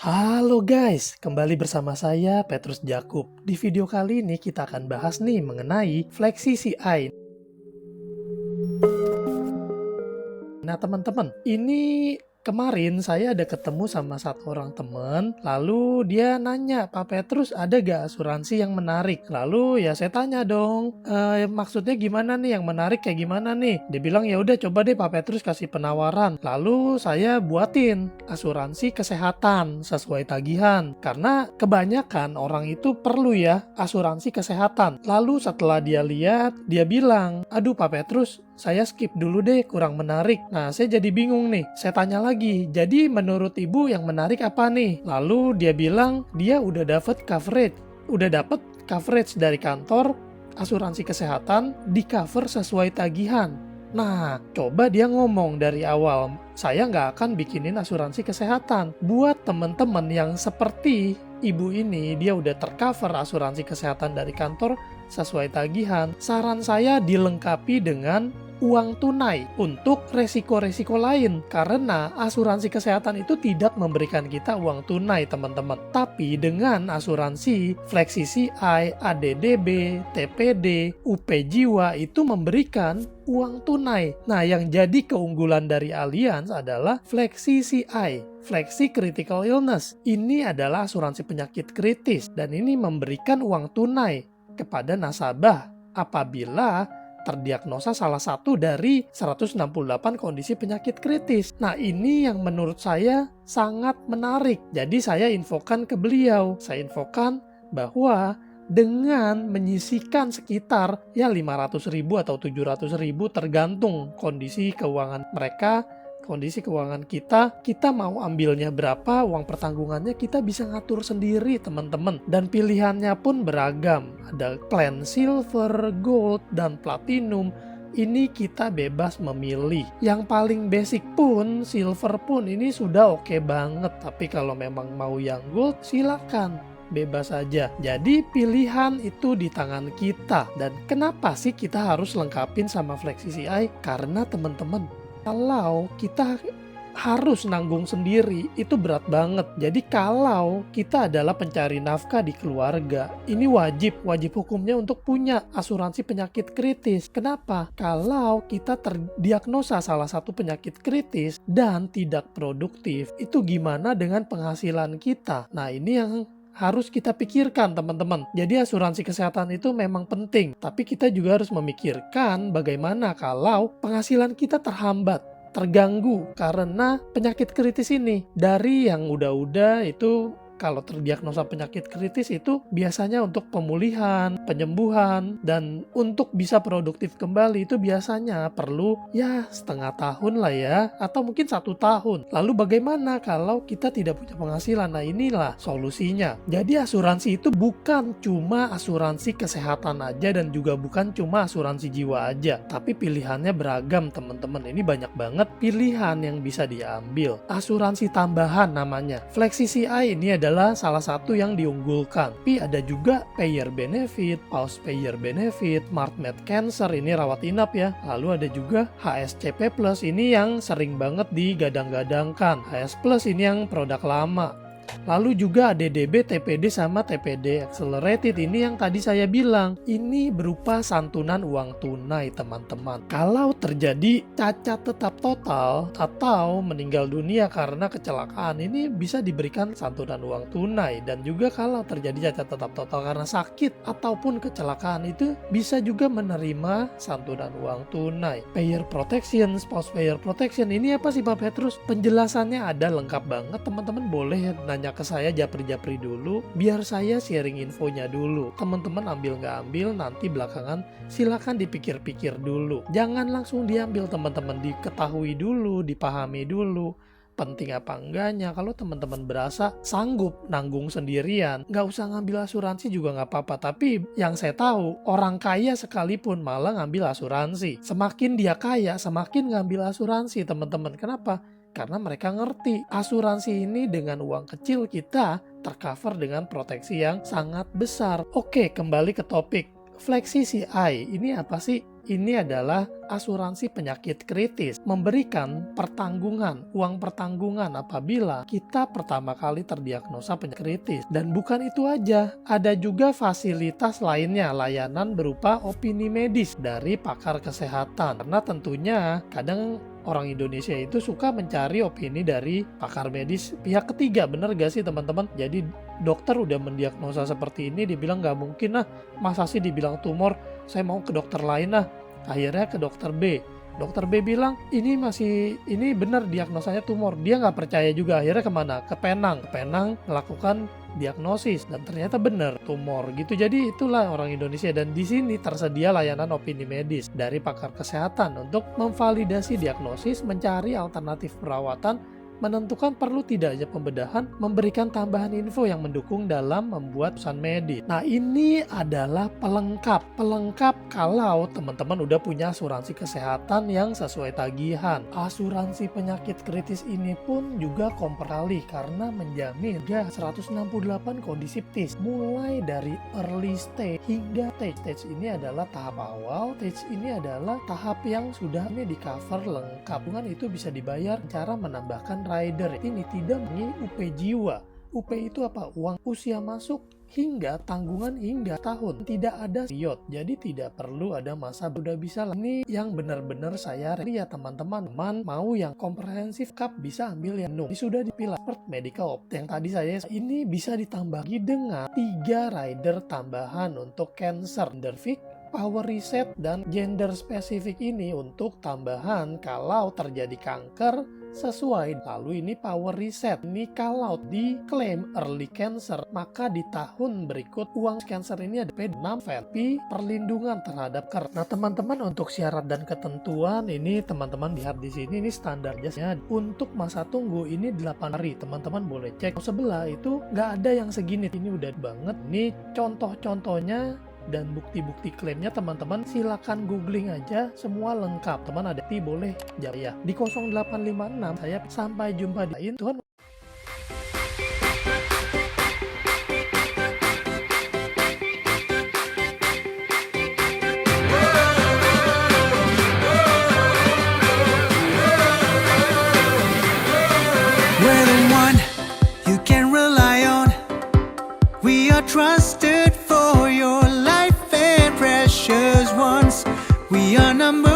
Halo guys, kembali bersama saya Petrus Jakub. Di video kali ini kita akan bahas nih mengenai fleksi CI. Nah teman-teman, ini kemarin saya ada ketemu sama satu orang teman, lalu dia nanya, Pak Petrus ada gak asuransi yang menarik? Lalu ya saya tanya dong, maksudnya gimana nih, yang menarik kayak gimana nih? Dia bilang ya udah coba deh Pak Petrus kasih penawaran. Lalu saya buatin asuransi kesehatan sesuai tagihan, karena kebanyakan orang itu perlu ya asuransi kesehatan. Lalu setelah dia lihat, dia bilang, aduh Pak Petrus, saya skip dulu deh, kurang menarik. Nah, saya jadi bingung nih. Saya tanya lagi, jadi menurut ibu yang menarik apa nih? Lalu dia bilang, dia udah dapat coverage dari kantor asuransi kesehatan, di cover sesuai tagihan. Nah, coba dia ngomong dari awal, saya nggak akan bikinin asuransi kesehatan. Buat teman-teman yang seperti ibu ini, dia udah tercover asuransi kesehatan dari kantor sesuai tagihan, saran saya dilengkapi dengan uang tunai untuk resiko-resiko lain, karena asuransi kesehatan itu tidak memberikan kita uang tunai teman-teman, tapi dengan asuransi Fleksi CI, ADDB, TPD, UP Jiwa itu memberikan uang tunai. Nah, yang jadi keunggulan dari Allianz adalah Fleksi CI, Fleksi Critical Illness. Ini adalah asuransi penyakit kritis dan ini memberikan uang tunai kepada nasabah apabila terdiagnosa salah satu dari 168 kondisi penyakit kritis. Nah, ini yang menurut saya sangat menarik. Jadi saya infokan ke beliau. Saya infokan bahwa dengan menyisihkan sekitar ya 500.000 atau 700.000 tergantung kondisi keuangan mereka, kondisi keuangan kita mau ambilnya berapa, uang pertanggungannya kita bisa ngatur sendiri teman-teman. Dan pilihannya pun beragam, ada plan silver, gold, dan platinum. Ini kita bebas memilih. Yang paling basic pun, silver pun ini sudah oke banget. Tapi kalau memang mau yang gold, silakan. Bebas saja. Jadi pilihan itu di tangan kita. Dan kenapa sih kita harus lengkapin sama Fleksi CI? Karena teman-teman, kalau kita harus nanggung sendiri, itu berat banget. Jadi kalau kita adalah pencari nafkah di keluarga, ini wajib hukumnya untuk punya asuransi penyakit kritis. Kenapa? Kalau kita terdiagnosa salah satu penyakit kritis dan tidak produktif, itu gimana dengan penghasilan kita? Nah, ini yang harus kita pikirkan teman-teman. Jadi asuransi kesehatan itu memang penting, tapi kita juga harus memikirkan bagaimana kalau penghasilan kita terhambat, terganggu karena penyakit kritis ini. Dari yang udah-udah itu kalau terdiagnosa penyakit kritis itu biasanya untuk pemulihan, penyembuhan, dan untuk bisa produktif kembali itu biasanya perlu ya setengah tahun lah ya, atau mungkin 1 tahun. Lalu bagaimana kalau kita tidak punya penghasilan? Nah, inilah solusinya. Jadi asuransi itu bukan cuma asuransi kesehatan aja dan juga bukan cuma asuransi jiwa aja, tapi pilihannya beragam teman-teman. Ini banyak banget pilihan yang bisa diambil. Asuransi tambahan namanya Fleksi CI, ini adalah salah satu yang diunggulkan. Tapi ada juga payer benefit, pause payer benefit, Mart-Med Cancer, ini rawat inap ya. Lalu ada juga HSCP Plus, ini yang sering banget digadang-gadangkan. HS Plus ini yang produk lama. Lalu juga ADDB, TPD, sama TPD Accelerated, ini yang tadi saya bilang, ini berupa santunan uang tunai teman-teman. Kalau terjadi cacat tetap total atau meninggal dunia karena kecelakaan, ini bisa diberikan santunan uang tunai. Dan juga kalau terjadi cacat tetap total karena sakit ataupun kecelakaan, itu bisa juga menerima santunan uang tunai. Payer protection, spouse payer protection, ini apa sih Pak Petrus? Penjelasannya ada lengkap banget teman-teman. Boleh nanya ke saya japri-japri dulu, biar saya sharing infonya dulu. Teman-teman ambil nggak ambil, nanti belakangan silakan dipikir-pikir dulu. Jangan langsung diambil teman-teman, diketahui dulu, dipahami dulu penting apa enggaknya. Kalau teman-teman berasa sanggup nanggung sendirian, nggak usah ngambil asuransi juga nggak apa-apa. Tapi yang saya tahu, orang kaya sekalipun malah ngambil asuransi. Semakin dia kaya, semakin ngambil asuransi teman-teman. Kenapa? Karena mereka ngerti asuransi ini dengan uang kecil kita tercover dengan proteksi yang sangat besar. Oke, kembali ke topik. Fleksi CI ini apa sih? Ini adalah asuransi penyakit kritis, memberikan uang pertanggungan apabila kita pertama kali terdiagnosa penyakit kritis. Dan bukan itu aja, ada juga fasilitas lainnya, layanan berupa opini medis dari pakar kesehatan. Karena tentunya kadang orang Indonesia itu suka mencari opini dari pakar medis pihak ketiga, bener gak sih teman-teman? Jadi dokter udah mendiagnosa seperti ini, dibilang gak mungkin lah, masa sih dibilang tumor, saya mau ke dokter lain lah. Akhirnya ke dokter B. Dokter B bilang ini benar diagnosanya tumor. Dia nggak percaya juga. Akhirnya kemana? Ke Penang. Melakukan diagnosis dan ternyata benar tumor gitu. Jadi itulah orang Indonesia, dan di sini tersedia layanan opini medis dari pakar kesehatan untuk memvalidasi diagnosis, mencari alternatif perawatan, menentukan perlu tidaknya pembedahan, memberikan tambahan info yang mendukung dalam membuat pesan medis. Nah, ini adalah pelengkap kalau teman-teman udah punya asuransi kesehatan yang sesuai tagihan. Asuransi penyakit kritis ini pun juga komplit karena menjamin 168 kondisi kritis, mulai dari early stage hingga stage. Stage ini adalah tahap awal, stage ini adalah tahap yang sudah di cover lengkap. Dengan itu bisa dibayar cara menambahkan rider. Ini tidak mengenai UP jiwa. UP itu apa? Uang usia masuk hingga tanggungan hingga tahun. Tidak ada period. Jadi tidak perlu ada masa udah bisa lah. Ini yang benar-benar saya lihat teman-teman mau yang komprehensif cup bisa ambil yang ini sudah dipilah seperti medical yang tadi saya ini bisa ditambah dengan 3 rider tambahan untuk cancer, underfix, power reset, dan gender spesifik ini untuk tambahan kalau terjadi kanker sesuai. Lalu ini power reset, ini kalau diklaim early cancer, maka di tahun berikut uang cancer ini ada P6 VP perlindungan terhadap kanker. Nah teman-teman, untuk syarat dan ketentuan ini teman-teman lihat di sini, ini standarnya. Untuk masa tunggu ini 8 hari, teman-teman boleh cek sebelah itu nggak ada yang segini. Ini udah banget. Ini contoh-contohnya dan bukti-bukti klaimnya teman-teman silakan googling aja, semua lengkap. Teman ada boleh ya di 0856. Saya sampai jumpa di lain. Tuhan. We're the one you can rely on. We are trusted for your life and precious ones. We are number